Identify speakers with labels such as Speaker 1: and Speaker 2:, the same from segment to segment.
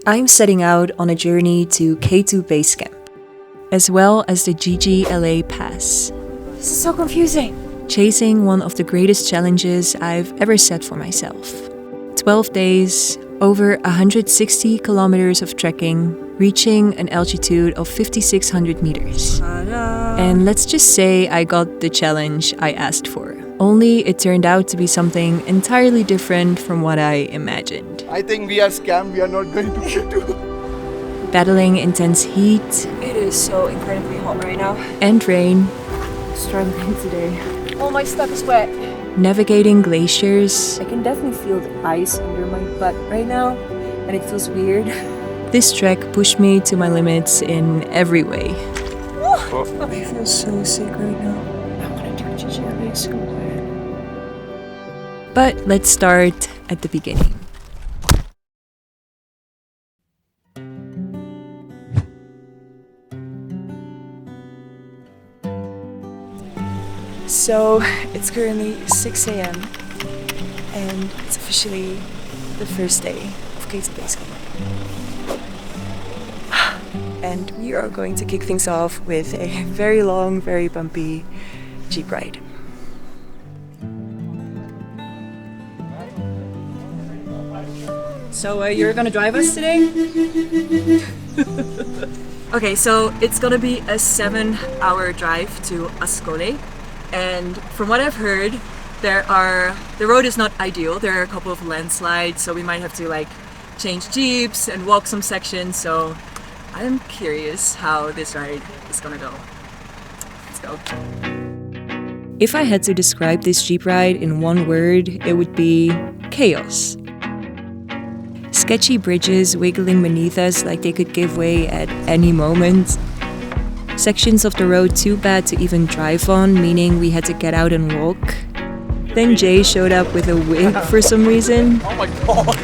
Speaker 1: I'm setting out on a journey to K2 Base Camp, as well as the GGLA Pass.
Speaker 2: This is so confusing.
Speaker 1: Chasing one of the greatest challenges I've ever set for myself. 12 days, over 160 kilometers of trekking, reaching an altitude of 5,600 meters.
Speaker 2: Ta-da.
Speaker 1: And let's just say I got the challenge I asked for. Only it turned out to be something entirely different from what I imagined.
Speaker 3: I think we are scammed, we are not going to K2.
Speaker 1: Battling intense heat.
Speaker 2: It is so incredibly hot right now.
Speaker 1: And rain.
Speaker 2: Struggling today. All my stuff is wet.
Speaker 1: Navigating glaciers.
Speaker 2: I can definitely feel the ice under my butt right now, and it feels weird.
Speaker 1: This trek pushed me to my limits in every way.
Speaker 2: I feel so sick right now. I want to do GGLA so bad.
Speaker 1: But let's start at the beginning.
Speaker 2: So it's currently 6 a.m. and it's officially the first day of K2 Base Camp. And we are going to kick things off with a very long, very bumpy jeep ride. So you're gonna drive us today? Okay, so it's gonna be a 7-hour drive to Askoli. And from what I've heard, the road is not ideal. There are a couple of landslides, so we might have to change jeeps and walk some sections. So I'm curious how this ride is gonna go. Let's go.
Speaker 1: If I had to describe this jeep ride in one word, it would be chaos. Sketchy bridges wiggling beneath us like they could give way at any moment. Sections of the road too bad to even drive on, meaning we had to get out and walk. Then Jay showed up with a wig for some reason.
Speaker 3: Oh my god!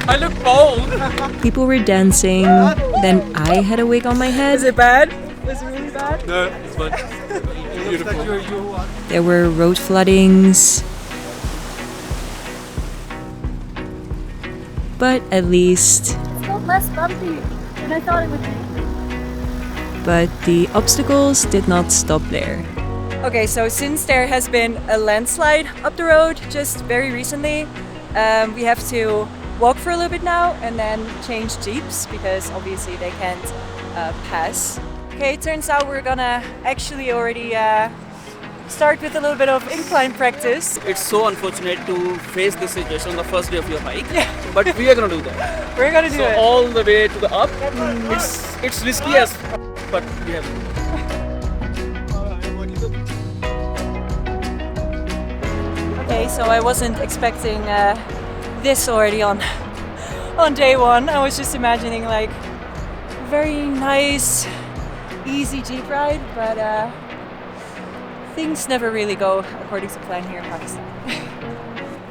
Speaker 3: I look bold!
Speaker 1: People were dancing, then I had a wig on my head.
Speaker 2: Is it bad? Was it really bad?
Speaker 3: No, it's fine. Beautiful.
Speaker 1: There were road floodings. But at least...
Speaker 4: It's got less bumpy than I thought it would be.
Speaker 1: But the obstacles did not stop there.
Speaker 2: Okay, so since there has been a landslide up the road just very recently, we have to walk for a little bit now and then change jeeps because obviously they can't pass. Okay, it turns out we're gonna actually already start with a little bit of incline practice.
Speaker 5: It's so unfortunate to face this situation on the first day of your hike,
Speaker 2: Yeah.
Speaker 5: but we are gonna do that.
Speaker 2: We're gonna do
Speaker 5: So
Speaker 2: it.
Speaker 5: all the way to the up, it's risky as, but we have.
Speaker 2: Okay, so I wasn't expecting this already on day one. I was just imagining a very nice, easy jeep ride, but things never really go according to plan here in Pakistan.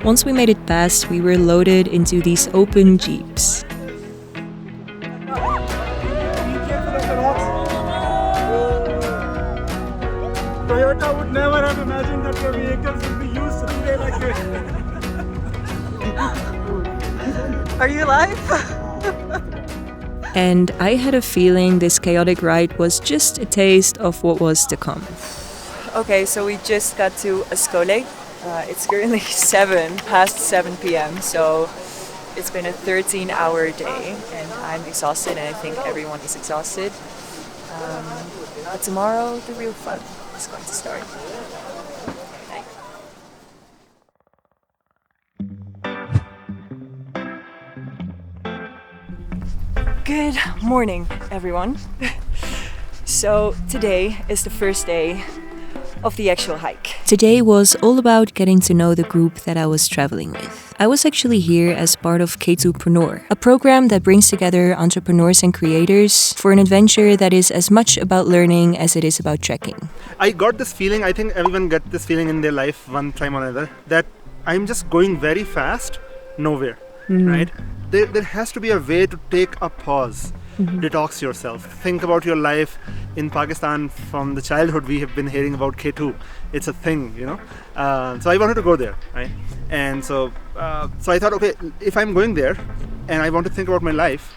Speaker 1: Once we made it past, we were loaded into these open jeeps.
Speaker 6: Toyota would never have imagined that your vehicles would be used someday like this.
Speaker 2: Are you alive?
Speaker 1: And I had a feeling this chaotic ride was just a taste of what was to come.
Speaker 2: Okay, so we just got to Askoli. It's currently past 7 p.m. So it's been a 13-hour day and I'm exhausted and I think everyone is exhausted. But tomorrow the real fun is going to start. Good morning, everyone. So today is the first day of the actual hike.
Speaker 1: Today was all about getting to know the group that I was traveling with. I was actually here as part of K2preneur, a program that brings together entrepreneurs and creators for an adventure that is as much about learning as it is about trekking.
Speaker 3: I got this feeling, I think everyone gets this feeling in their life one time or another, that I'm just going very fast, nowhere, right? There has to be a way to take a pause, detox yourself. Think about your life in Pakistan. From the childhood we have been hearing about K2. It's a thing, you know. So I wanted to go there, right? And so I thought, okay, if I'm going there, and I want to think about my life,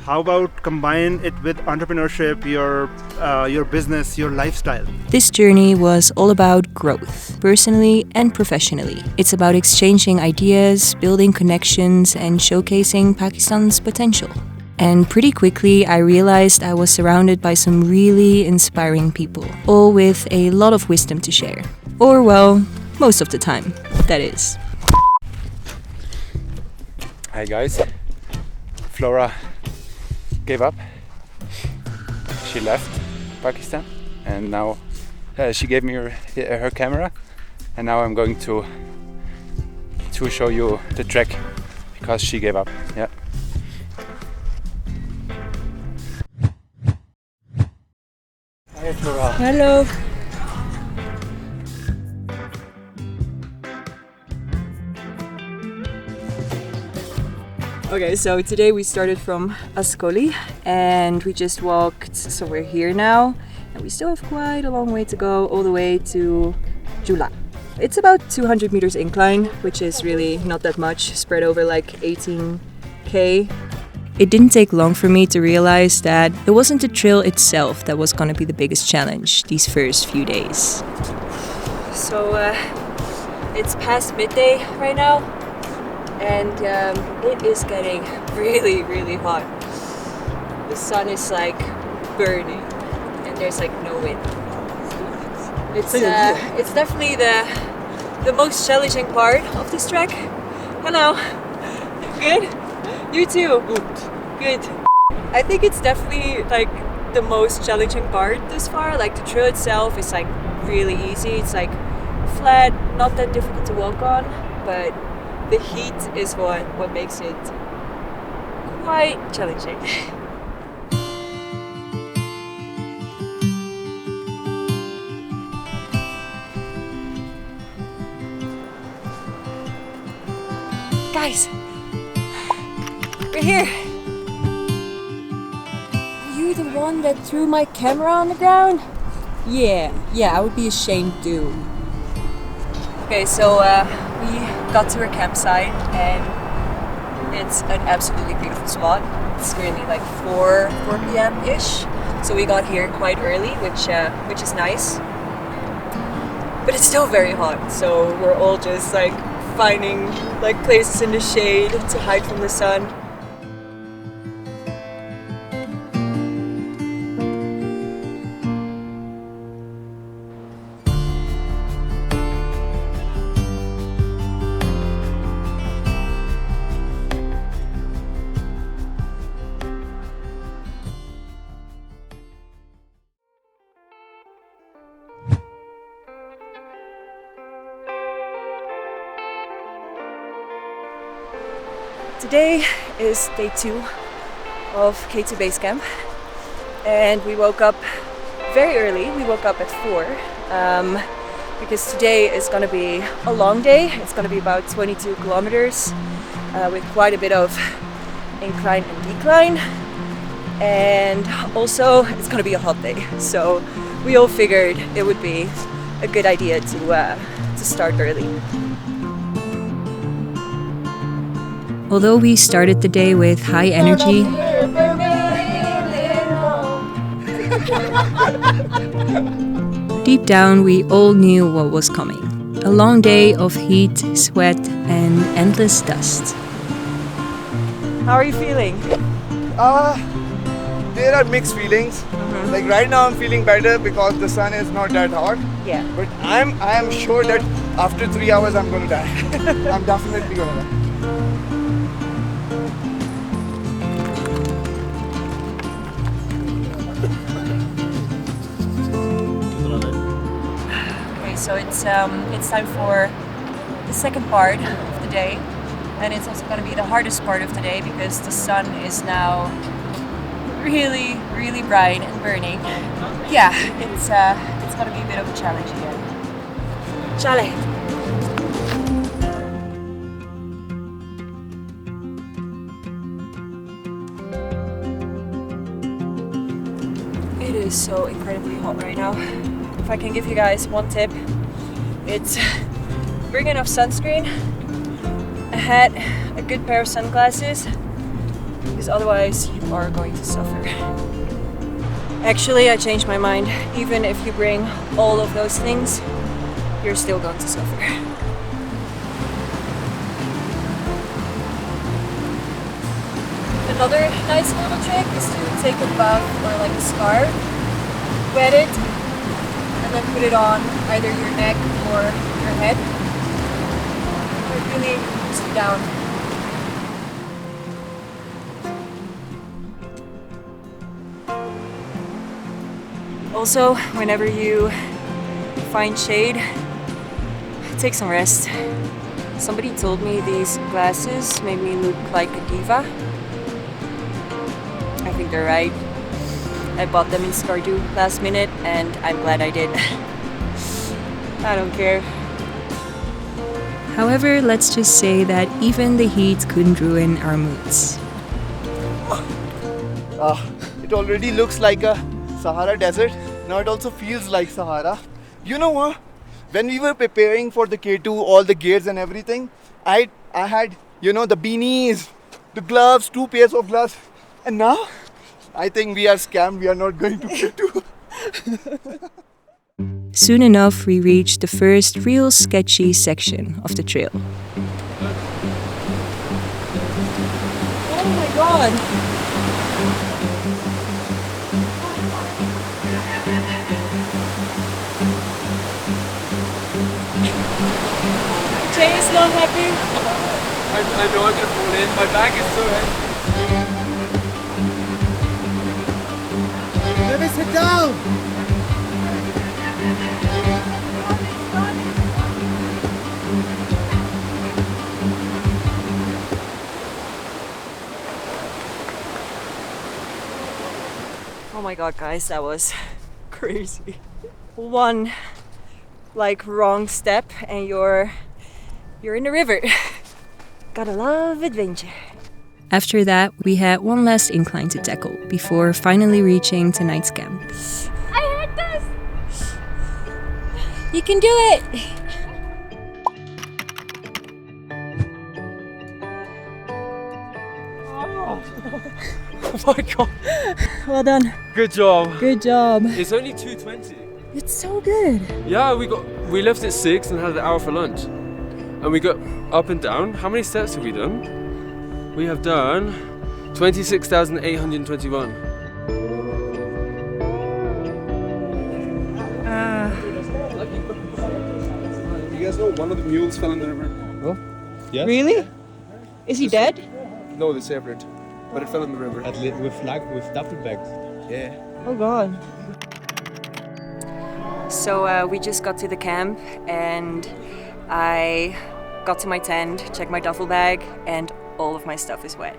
Speaker 3: how about combine it with entrepreneurship, your business, your lifestyle?
Speaker 1: This journey was all about growth, personally and professionally. It's about exchanging ideas, building connections, and showcasing Pakistan's potential. And pretty quickly, I realized I was surrounded by some really inspiring people, all with a lot of wisdom to share. Or, well, most of the time, that is.
Speaker 7: Hi guys, Flora gave up. She left Pakistan and now she gave me her camera, and now I'm going to show you the trek because she gave up. Yeah. Hi Flora.
Speaker 1: Hello. Okay, so today we started from Askoli and we just walked, so we're here now and we still have quite a long way to go all the way to Joula. It's about 200 meters incline, which is really not that much, spread over like 18k. It didn't take long for me to realize that it wasn't the trail itself that was going to be the biggest challenge these first few days. So it's past midday right now. And it is getting really, really hot. The sun is like burning and there's like no wind. It's definitely the most challenging part of this trek. Hello. Good? You too? Good. I think it's definitely like the most challenging part thus far. Like the trail itself is like really easy. It's like flat, not that difficult to walk on, but the heat is what makes it quite challenging. Guys, we're here. Are you the one that threw my camera on the ground? Yeah, I would be ashamed to. Okay, so we got to our campsite and it's an absolutely beautiful spot. It's nearly like 4 p.m.-ish, so we got here quite early, which is nice. But it's still very hot, so we're all just like finding like places in the shade to hide from the sun. Today is day 2 of K2 Base Camp and we woke up very early. We woke up at 4 because today is going to be a long day. It's going to be about 22 kilometers with quite a bit of incline and decline, and also it's going to be a hot day, so we all figured it would be a good idea to start early. Although we started the day with high energy, deep down we all knew what was coming. A long day of heat, sweat, and endless dust. How are you feeling?
Speaker 8: There are mixed feelings. Like right now I'm feeling better because the sun is not that hot.
Speaker 1: Yeah.
Speaker 8: But I am sure that after 3 hours I'm gonna die. I'm definitely gonna die.
Speaker 1: So it's time for the second part of the day, and it's also going to be the hardest part of the day because the sun is now really, really bright and burning. Yeah, it's going to be a bit of a challenge again. Challenge. It is so incredibly hot right now. If I can give you guys one tip, it's bring enough sunscreen, a hat, a good pair of sunglasses,
Speaker 2: because otherwise you are going to suffer. Actually, I changed my mind. Even if you bring all of those things, you're still going to suffer. Another nice little trick is to take a buff or like a scarf, wet it, and then put it on either your neck or your head. It really cools you down. Also, whenever you find shade, take some rest. Somebody told me these glasses made me look like a diva. I think they're right. I bought them in Skardu last minute and I'm glad I did. I don't care.
Speaker 1: However, let's just say that even the heat couldn't ruin our moods.
Speaker 8: It already looks like a Sahara desert. Now it also feels like Sahara. You know what? When we were preparing for the K2, all the gears and everything, I had, you know, the beanies, the gloves, 2 pairs of gloves. And now, I think we are scammed. We are not going to K2.
Speaker 1: Soon enough, we reached the first real sketchy section of the trail.
Speaker 2: Oh my god! Jay is not happy.
Speaker 5: I know I'm gonna fall in. My bag is so heavy.
Speaker 6: Let me sit down.
Speaker 2: Oh my god, guys, that was crazy. One like wrong step and you're in the river. Gotta love adventure.
Speaker 1: After that, we had one last incline to tackle before finally reaching tonight's camp.
Speaker 4: I heard this!
Speaker 2: You can do it!
Speaker 5: Oh my god.
Speaker 2: Well done.
Speaker 5: Good job.
Speaker 2: Good job.
Speaker 5: It's only 2:20.
Speaker 2: It's so good.
Speaker 5: Yeah, we left at 6 and had an hour for lunch. And we got up and down. How many steps have we done? We have done 26,821. You guys know one of the mules fell in the river?
Speaker 9: Oh, yeah.
Speaker 2: Really? Is he dead?
Speaker 5: No, they separate. But it fell in the river.
Speaker 9: With duffel bags.
Speaker 5: Yeah.
Speaker 2: Oh god. So we just got to the camp and I got to my tent, checked my duffel bag, and all of my stuff is wet.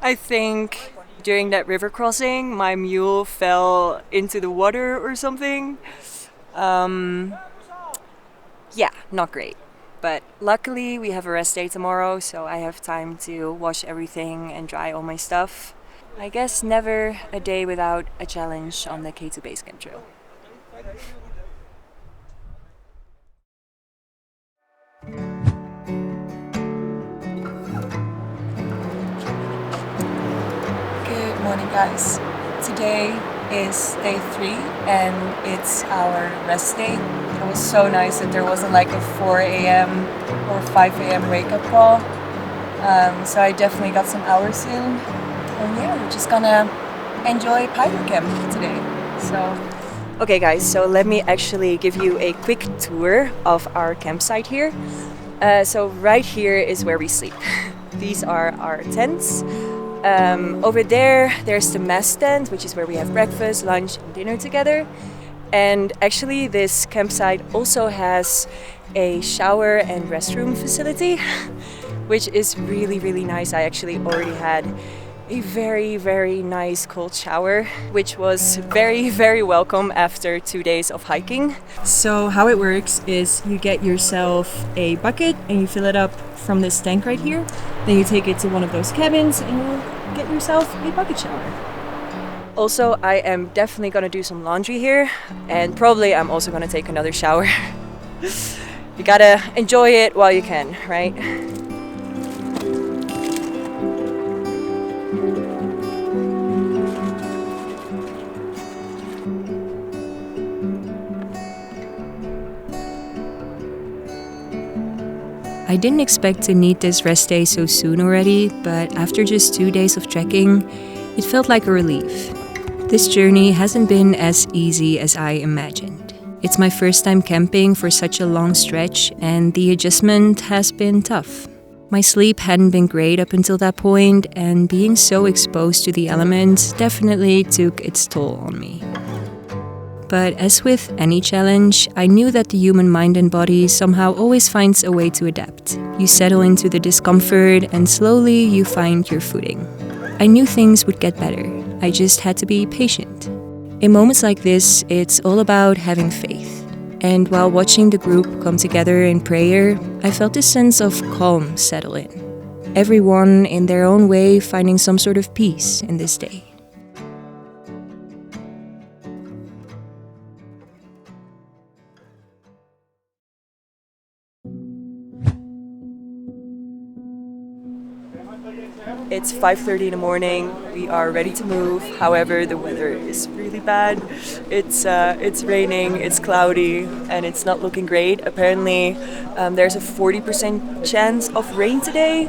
Speaker 2: I think during that river crossing my mule fell into the water or something. Yeah, not great. But luckily we have a rest day tomorrow, so I have time to wash everything and dry all my stuff. I guess never a day without a challenge on the K2 Base Camp trail. Good morning, guys. Today is day 3 and it's our rest day. It was so nice that there wasn't like a 4 a.m. or 5 a.m. wake up call. So I definitely got some hours in. And yeah, we're just gonna enjoy pilot camp today. So, okay guys, so let me actually give you a quick tour of our campsite here. So right here is where we sleep. These are our tents. Over there, there's the mess tent, which is where we have breakfast, lunch, and dinner together. And actually, this campsite also has a shower and restroom facility, which is really, really nice. I actually already had a very, very nice cold shower, which was very, very welcome after 2 days of hiking. So how it works is you get yourself a bucket and you fill it up from this tank right here. Then you take it to one of those cabins and you get yourself a bucket shower. Also, I am definitely gonna do some laundry here, and probably I'm also gonna take another shower. You gotta enjoy it while you can, right?
Speaker 1: I didn't expect to need this rest day so soon already, but after just 2 days of trekking, it felt like a relief. This journey hasn't been as easy as I imagined. It's my first time camping for such a long stretch, and the adjustment has been tough. My sleep hadn't been great up until that point, and being so exposed to the elements definitely took its toll on me. But as with any challenge, I knew that the human mind and body somehow always finds a way to adapt. You settle into the discomfort, and slowly you find your footing. I knew things would get better. I just had to be patient. In moments like this, it's all about having faith. And while watching the group come together in prayer, I felt this sense of calm settle in. Everyone in their own way finding some sort of peace in this day.
Speaker 2: It's 5:30 in the morning. We are ready to move. However, the weather is really bad. It's raining, it's cloudy, and it's not looking great. Apparently, there's a 40% chance of rain today,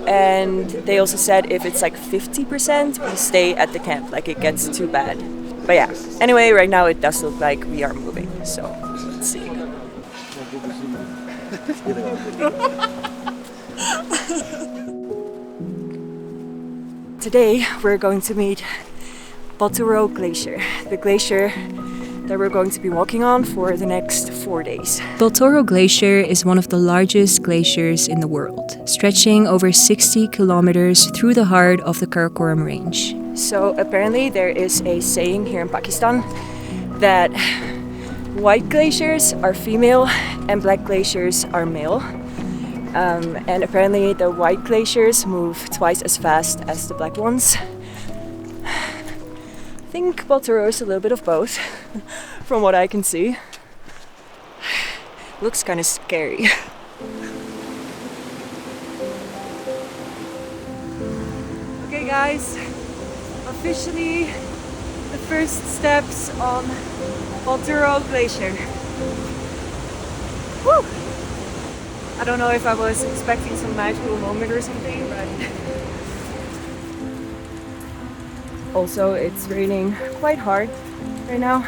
Speaker 2: and they also said if it's like 50%, we stay at the camp. Like it gets too bad. But yeah. Anyway, right now it does look like we are moving. So let's see. Today we're going to meet Baltoro Glacier, the glacier that we're going to be walking on for the next 4 days.
Speaker 1: Baltoro Glacier is one of the largest glaciers in the world, stretching over 60 kilometers through the heart of the Karakoram Range.
Speaker 2: So apparently there is a saying here in Pakistan that white glaciers are female and black glaciers are male. And apparently the white glaciers move twice as fast as the black ones. I think Baltoro is a little bit of both, from what I can see. Looks kind of scary. Okay guys, officially the first steps on Baltoro Glacier. Woo! I don't know if I was expecting some magical moment or something, but also it's raining quite hard right now.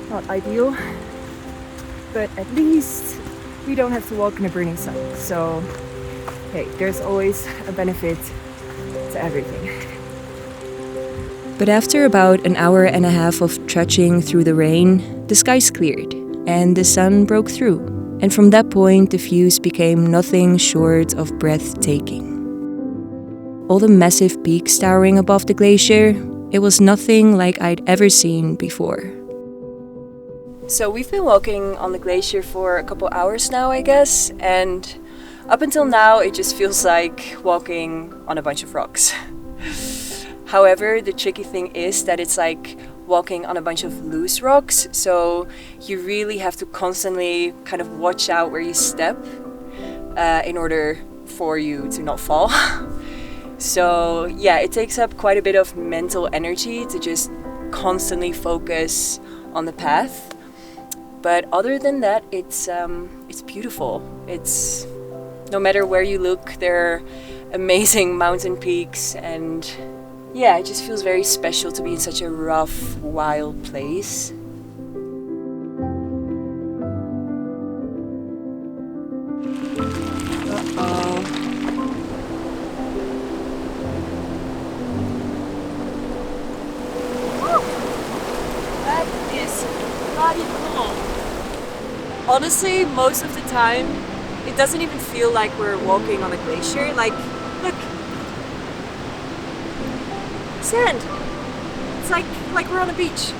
Speaker 2: Not ideal, but at least we don't have to walk in the burning sun. So hey, there's always a benefit to everything.
Speaker 1: But after about an hour and a half of trudging through the rain, the skies cleared and the sun broke through. And from that point, the views became nothing short of breathtaking. All the massive peaks towering above the glacier, it was nothing like I'd ever seen before.
Speaker 2: So we've been walking on the glacier for a couple hours now, I guess, and up until now it just feels like walking on a bunch of rocks. However, the tricky thing is that it's like walking on a bunch of loose rocks, so you really have to constantly kind of watch out where you step in order for you to not fall. So yeah, it takes up quite a bit of mental energy to just constantly focus on the path. But other than that, it's beautiful. It's no matter where you look, there are amazing mountain peaks, and yeah, it just feels very special to be in such a rough, wild place. That is bloody cool. Honestly, most of the time, it doesn't even feel like we're walking on a glacier. Like, look. Sand. It's like we're on a beach.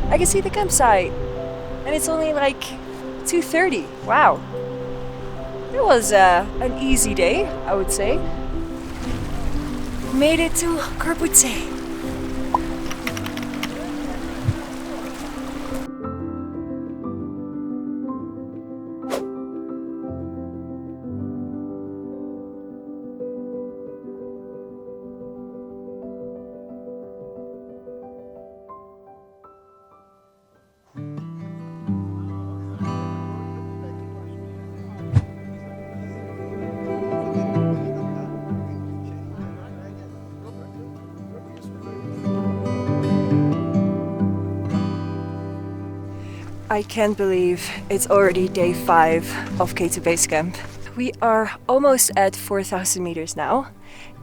Speaker 2: I can see the campsite, and it's only like 2:30. Wow. It was an easy day, I would say. Made it to Karputse. I can't believe it's already day 5 of K2 Base Camp. We are almost at 4,000 meters now,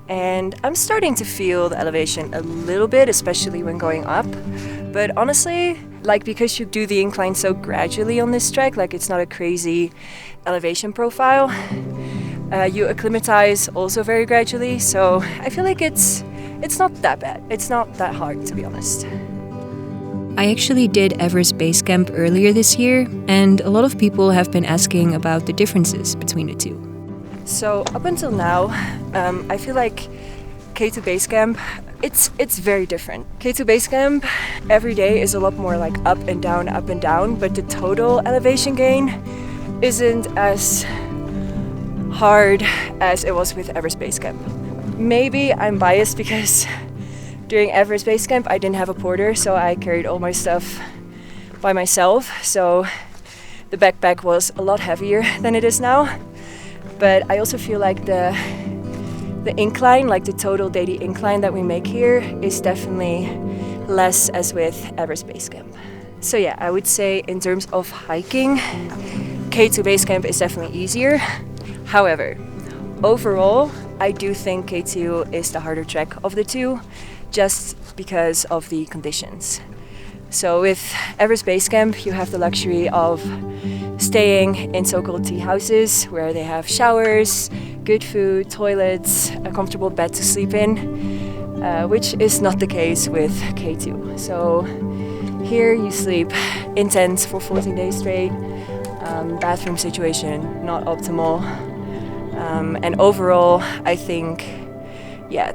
Speaker 2: and I'm starting to feel the elevation a little bit, especially when going up. But honestly, like, because you do the incline so gradually on this trek, like it's not a crazy elevation profile, you acclimatize also very gradually, so I feel like it's not that bad. It's not that hard, to be honest.
Speaker 1: I actually did Everest Base Camp earlier this year, and a lot of people have been asking about the differences between the two.
Speaker 2: So up until now, I feel like K2 Base Camp, it's very different. K2 Base Camp, every day is a lot more like up and down, but the total elevation gain isn't as hard as it was with Everest Base Camp. Maybe I'm biased because during Everest Base Camp, I didn't have a porter, so I carried all my stuff by myself. So the backpack was a lot heavier than it is now. But I also feel like the incline, like the total daily incline that we make here, is definitely less as with Everest Base Camp. So yeah, I would say in terms of hiking, K2 Base Camp is definitely easier. However, overall, I do think K2 is the harder trek of the two, just because of the conditions. So with Everest Base Camp, you have the luxury of staying in so-called tea houses where they have showers, good food, toilets, a comfortable bed to sleep in, which is not the case with K2. So here you sleep in tents for 14 days straight, bathroom situation not optimal, and overall I think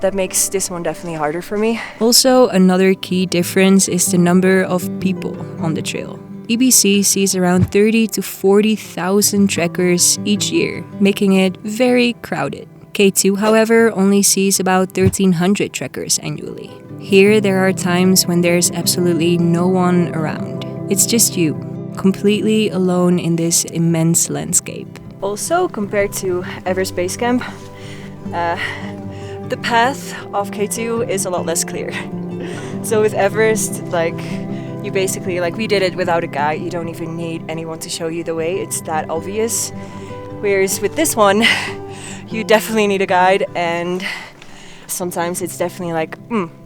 Speaker 2: that makes this one definitely harder for me.
Speaker 1: Also, another key difference is the number of people on the trail. EBC sees around 30 to 40,000 trekkers each year, making it very crowded. K2, however, only sees about 1,300 trekkers annually. Here, there are times when there's absolutely no one around. It's just you, completely alone in this immense landscape.
Speaker 2: Also, compared to Everest Base Camp, the path of K2 is a lot less clear. So with Everest, like, you basically, like, we did it without a guide. You don't even need anyone to show you the way. It's that obvious. Whereas with this one, you definitely need a guide, and sometimes it's definitely like,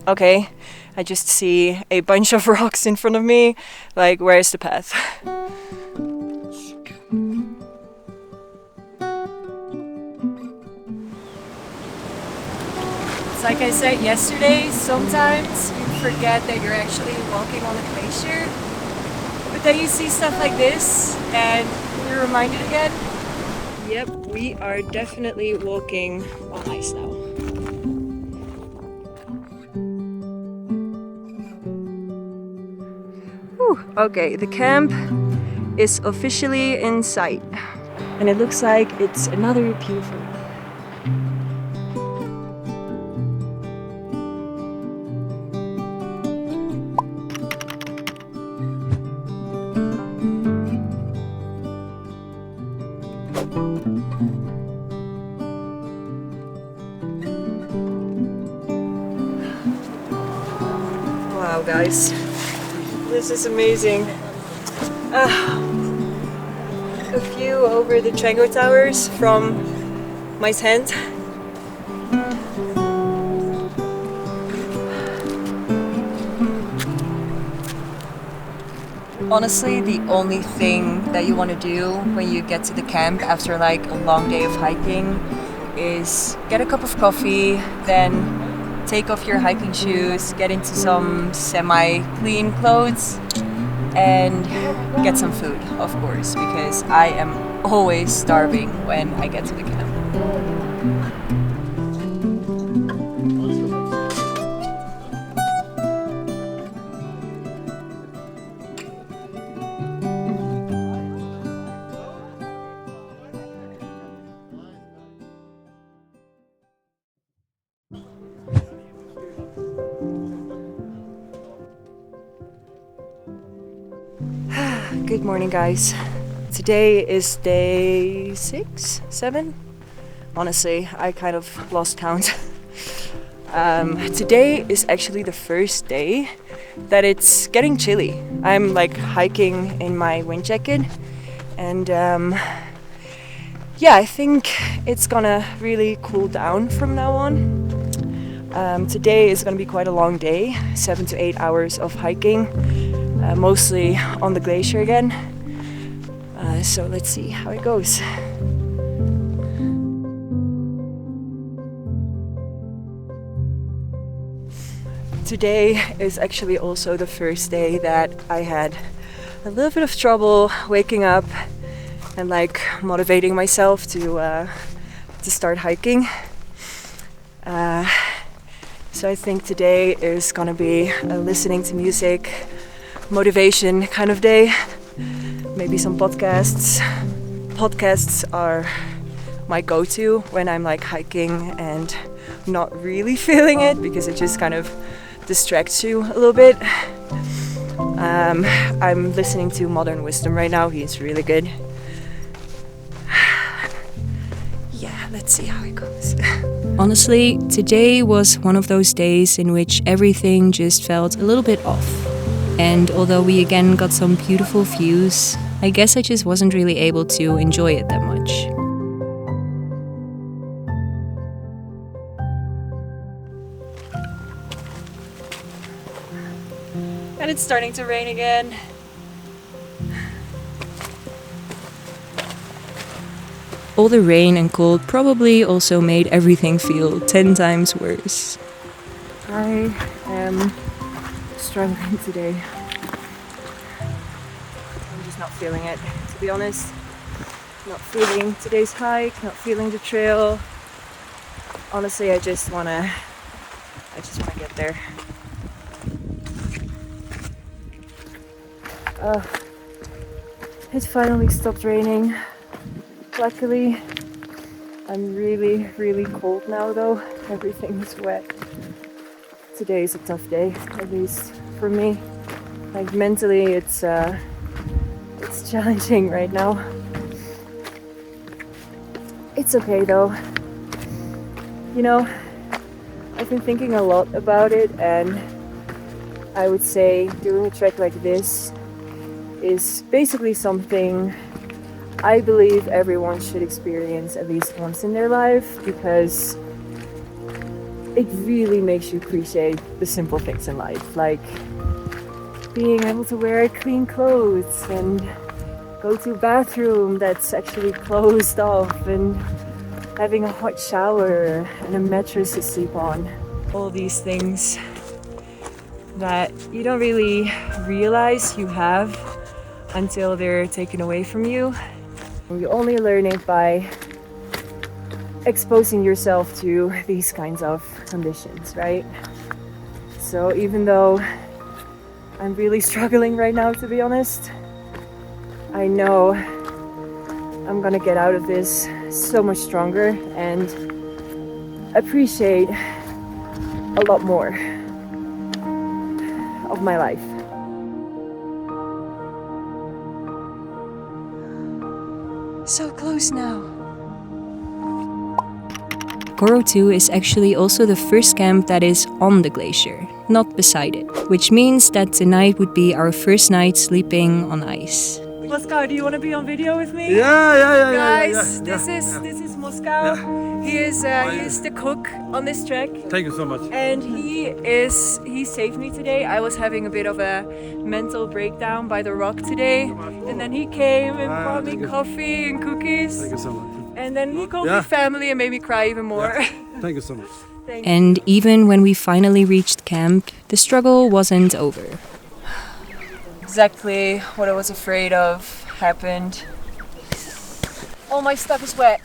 Speaker 2: okay, I just see a bunch of rocks in front of me. Like, where's the path? Like I said yesterday, sometimes you forget that you're actually walking on a glacier, but then you see stuff like this and you're reminded again. Yep, we are definitely walking on ice now. Whew, okay, the camp is officially in sight, and it looks like it's another beautiful night. Wow, guys, this is amazing. A view over the Trango Towers from my tent. Honestly, the only thing that you want to do when you get to the camp after like a long day of hiking is get a cup of coffee, then take off your hiking shoes, get into some semi-clean clothes, and get some food, of course, because I am always starving when I get to the camp. Good morning, guys. Today is day 6, 7? Honestly, I kind of lost count. Today is actually the first day that it's getting chilly. I'm like hiking in my wind jacket, and yeah, I think it's gonna really cool down from now on. Today is gonna be quite a long day, 7 to 8 hours of hiking. Mostly on the glacier again. So let's see how it goes. Today is actually also the first day that I had a little bit of trouble waking up and like motivating myself to start hiking. So I think today is gonna be listening to music, motivation kind of day. Maybe some podcasts. Podcasts are my go-to when I'm like hiking and not really feeling it, because it just kind of distracts you a little bit. I'm listening to Modern Wisdom right now. He's really good. Yeah, let's see how it goes.
Speaker 1: Honestly, today was one of those days in which everything just felt a little bit off. And although we again got some beautiful views, I guess I just wasn't really able to enjoy it that much.
Speaker 2: And it's starting to rain again.
Speaker 1: All the rain and cold probably also made everything feel 10 times worse.
Speaker 2: I am struggling today. I'm just not feeling it, to be honest. Not feeling today's hike, not feeling the trail. Honestly, I just wanna get there. It finally stopped raining. Luckily, I'm really, really cold now though. Everything is wet. Today is a tough day, at least for me. Like mentally, it's challenging right now. It's okay though. You know, I've been thinking a lot about it, and I would say doing a trek like this is basically something I believe everyone should experience at least once in their life, because it really makes you appreciate the simple things in life, like being able to wear clean clothes and go to a bathroom that's actually closed off, and having a hot shower and a mattress to sleep on. All these things that you don't really realize you have until they're taken away from you. You only learn it by exposing yourself to these kinds of conditions, right? So even though I'm really struggling right now, to be honest, I know I'm gonna get out of this so much stronger and appreciate a lot more of my life. So close now.
Speaker 1: Goro 2 is actually also the first camp that is on the glacier, not beside it, which means that tonight would be our first night sleeping on ice.
Speaker 2: Moscow, do you want to be on video with me?
Speaker 6: Yeah.
Speaker 2: Guys, this is Moscow. He is the cook on this trek.
Speaker 6: Thank you so much.
Speaker 2: And he saved me today. I was having a bit of a mental breakdown by the rock today, and then he came and brought me coffee and cookies.
Speaker 6: Thank you so much.
Speaker 2: And then he called me family and made me cry even more.
Speaker 6: Thank you so much.
Speaker 1: And even when we finally reached camp, the struggle wasn't over.
Speaker 2: Exactly what I was afraid of happened. All my stuff is wet.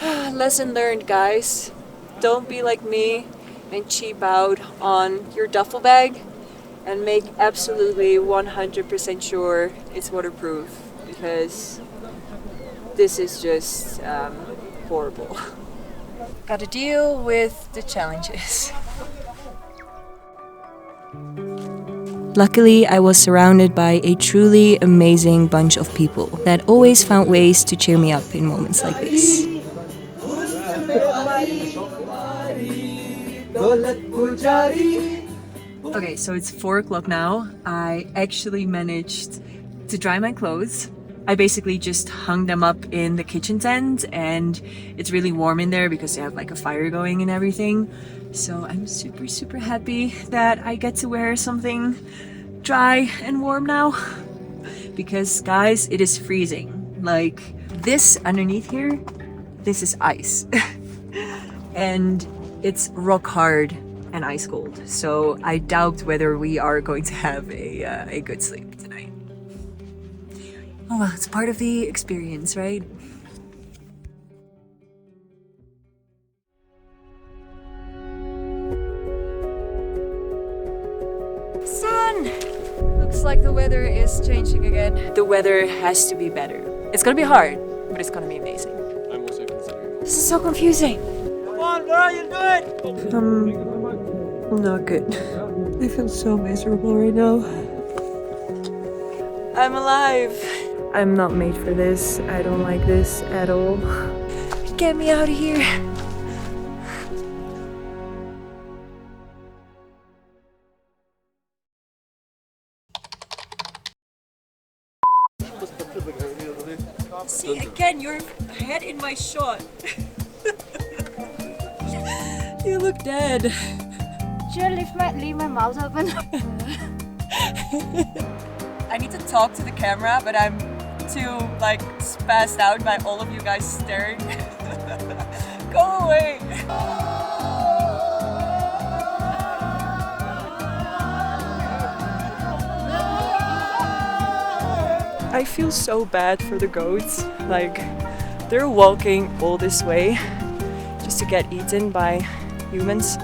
Speaker 2: Lesson learned, guys. Don't be like me and cheap out on your duffel bag, and make absolutely 100% sure it's waterproof, because this is just horrible. Gotta deal with the challenges.
Speaker 1: Luckily, I was surrounded by a truly amazing bunch of people that always found ways to cheer me up in moments like this.
Speaker 2: Okay, so it's 4 o'clock now. I actually managed to dry my clothes. I basically just hung them up in the kitchen tent, and it's really warm in there because they have like a fire going and everything. So I'm super happy that I get to wear something dry and warm now. Because guys, it is freezing. Like this underneath here, this is ice. And it's rock hard and ice cold. So I doubt whether we are going to have a good sleep tonight. Oh well, it's part of the experience, right? Sun! Looks like the weather is changing again. The weather has to be better. It's gonna be hard, but it's gonna be amazing.
Speaker 5: I'm also considering.
Speaker 2: This is so confusing.
Speaker 6: Come on, what are you doing?
Speaker 2: Not good. I feel so miserable right now. I'm alive. I'm not made for this. I don't like this at all. Get me out of here. See, again, your head in my shot. You look dead.
Speaker 4: Should I leave my mouth open?
Speaker 2: I need to talk to the camera, but I'm too like spazzed out by all of you guys staring. Go away! I feel so bad for the goats. Like, they're walking all this way just to get eaten by humans.